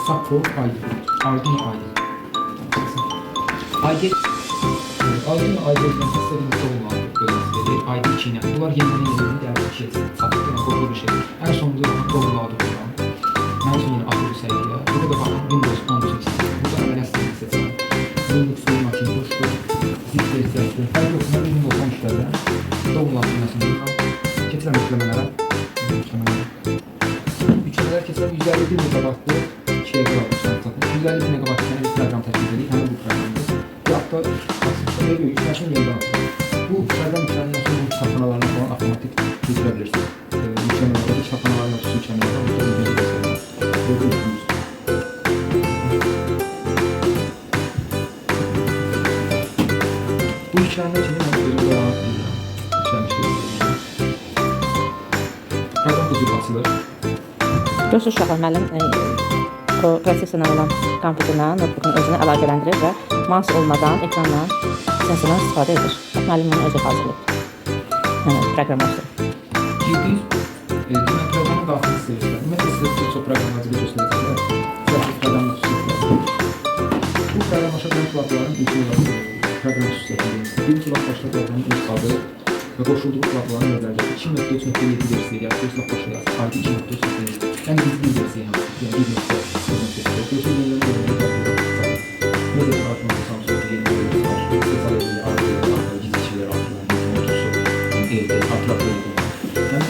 Sapo ID. Arduino ID. ID Arduino ID istediğimiz olmalı bölümleri ID için yani. Bunlar yenilenebilir değerli şey. Sattık yani korkulu bir şey. En sonunda bakın doğru adı kuran. En son yine akıllı sayıya. Burada da bakın Windows 10 seçtim. Burada ameliyat sistemi seçtim. Linux, Macintosh, zip versiyonu. Her yoksa Windows 13'lerde doğru atılmasını getiren yüklemelere. Yüklemeler kesilen 151 megabaytlı şeye kalmışlar. 151 megabaytlı bir program takip edelim. Hani bu programda. Bu hafta aslında veriyor. Yüklersin yeniden atılır. Bu program yüklerden sonra bu kitapxanalarına falan otomatik getirebilirsiniz. Yüklemelerde kitapxanalarına su yüklemelerden bu da bir mesela. Böyle yükümüz. Bu yüklenme için ben böyle devam edeceğim. Program huzur basılır. Göz uşaqlar müəllim prosesorla olan kompüterlə notebookun özünü əlaqələndirir və mouse olmadan ekranla sensordan istifadə edir. Müəllim bunu özü hazırlayıb. Yəni proqramlaşdırıb. Girdiniz, demək proqramı daxil istəyirlər. Ümumiyyətlə sizə çox proqramlarını göstərəcəklər. Grafik proqramı xüsusiyyətləri. Bu proqramlaşa bilən platformların ilk olaraq proqram xüsusiyyətləri. Birinci olaraq başqa proqramın ilk adı və qoşulduğu platformların növlərdir. 2.3.7 versiya, yəni başlayaq. Artı 2.3.7. Yəni biz bir versiya hansı, yəni 1.3.7. Götür yenilərin bölümünü platformları Media Platformu, Samsung, yeni bölümünü var. Sesal edildi, artılar, gizlişələr, artılar, motosu, evde, artılar edildi. Yəni,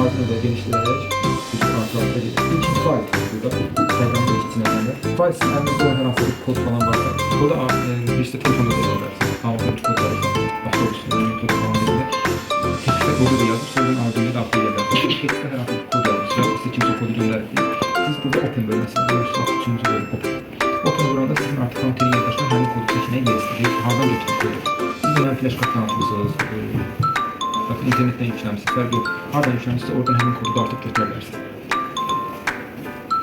artırı da genişləyərək bütün artılarda gedir. İlkin fayl burada, proqramda keçinələrdə. Fayl sizin əlinizdə olan hər hansı bir kod falan varsa, koda bir isə telefonda da yazırsınız. Hamıda bir kod var isə, avtobusda, YouTube falan edilir. Tekstə kodu da yazıb, sonra Arduino'ya daxil edərsiniz. Tekstə hər hansı bir kod yazırsınız, sizə kimsə kodu göndərir. Siz burada Open bölməsində görürsünüz, üçüncü bölüm Open. Open burada sizin artıq konteyner yaddaşlar həmin kodu çəkməyə yersiniz. Hardan götürürsünüz? Siz də flash kartdan atmışsınız. Bakın internetten yükləmişsiniz. Fərq yox. Hardan yükləmişsiniz, oradan həmin kodu da artıq götürə bilərsiniz.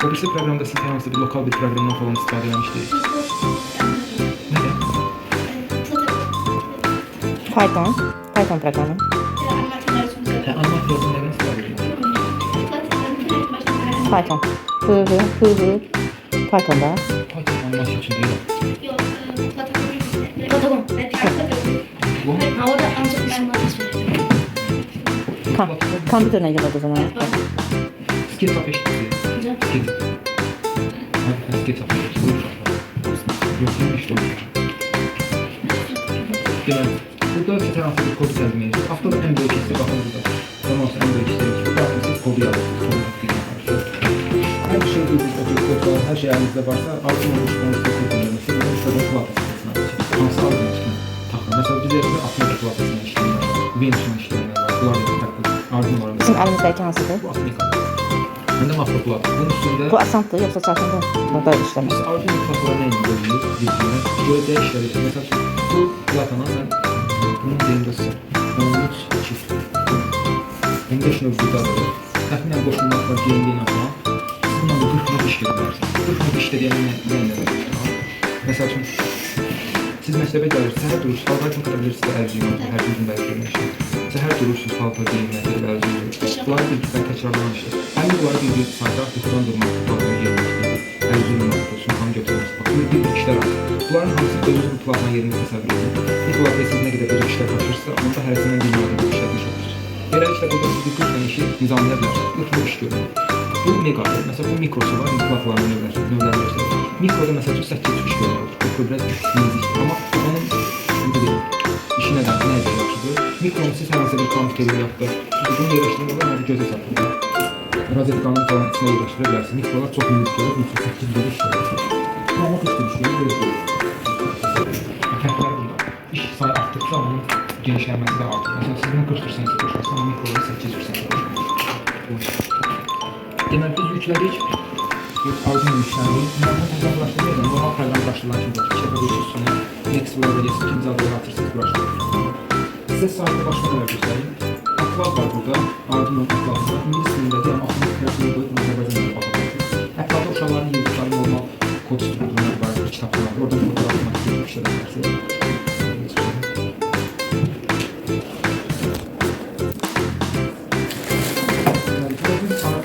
O birisi proqramda siz hər hansı bir lokal bir proqramdan falan istifadə etmişdiniz. Nədə? Python proqramı. Anlat yazın nədən istifadə edilir? Python. Python'da. Python anlaş üçün deyil. Yok, Patagon. Bu? Orada ancak ben Kompüterlə yazıldı o zaman. SketchUp eşitdir. SketchUp. SketchUp eşitdir. Yok, işte o. Deməli, burada siz hər hansı bir kodu təqdim edirsiniz. Haftada ən böyük hissə baxın burada. Ondan sonra ən böyük hissə ki, burada siz kodu yazırsınız. Kodu təqdim edirsiniz. Hər şey bildirsiniz, kodlar, hər şey əlinizdə varsa, Arduino oluşmanızda kod bildirsiniz. Siz bunu işlədən platasına işləyir. Hansı Arduino üçün taxın. Məsələn, biz elimizdə 60 platasına işləyirlər. Venus'un işləyirlər var. Bunlar da fərqli. Arduino'lar. Bizim əlimizdəki hansıdır? Bu Afrika. Məndə makro plat. Bunun üstündə... Bu asandır, yoxsa çətindir? Burada işləmək. Biz Arduino platformuna indirdiniz, bildiğiniz. Görəcək işlər üçün. Məsəl üçün, bu platana mən bunun deyindəsi 13 çift. 15 növ budadır. Təxminən qoşulmaq var, GND-lə falan. Siz bundan da 40 növ iş görürsünüz. 40 növ iş deyəndə nə verir? Məsəl üçün, siz məktəbə gəlirsiniz, səhər durursunuz, paltar qata bilirsiniz, ərziyyum, hər gün bəlkə görmüşsünüz. Səhər durursunuz, paltar geyinməkdir, ərziyyum. Bunları bir iki təkrarlanan işdir. Həmin bunları bir sayda yuxudan durmaq, paltar geyinməkdir, ərziyyum olsun, tam götürməsiz. Bax, bir işlər var. Bunların hamısı özünüzün platforma yerində təsəvvür edin. Bir platforma siz nə qədər özü işlər taşırsa, onda hərəsindən bir müəyyən bir işlər düşür. Beləliklə, burada siz bir 40 dənə işi nizamlaya bilərsiniz, 40 növ iş görür. Bu megadır. Məsələn, bu mikrosu var, platforma növləri göstərir. Mikroda məsəl üçün 8 iş görür. Mikro biraz nizikdir, amma onun işi nədir yaxşıdır. Mikronu siz hər hansı bir kompüteri yaxud da bunu yerləşdirmək olar, gözə çatır. Rozetkanın falan içine yerləşdirə bilərsiniz. Mikrolar çox minik görür, mikro 8 belə iş görür. Amma heç bir iş görür, belə görür. Fərqlər bunlar. İş sayı artdıqca onun genişlənməsi də artır. Məsələn, siz bunu 40% qoşarsanız, amma mikroları 8% qoşarsanız. Deməli, biz yüklədik. Arduino yüklədik. Bunlardan uzaqlaşdırmayalım. Normal proqramlaşdırılan kimi başlayır. İşte bu üstüne Next Vloga-yəsiz ikinci adları atırsınız, buraşdırırsınız. Sizə sayıda başqa nələr göstəreyim. Əqlab var burada. Arduino əqlabı var. İngilis dilindədir, yəni axırda kreativini qoyub Azərbaycanlara baxabilirsiniz. Əqlabda uşaqların yıldızları normal kod strukturları var, bir kitablar var. Oradan fotoğraflamak gibi işlər edərsiniz.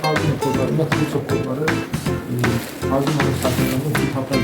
Arduino kodları Ümumiyyətlə bir çox kodları Arzu müəllim saytından bu kitabdan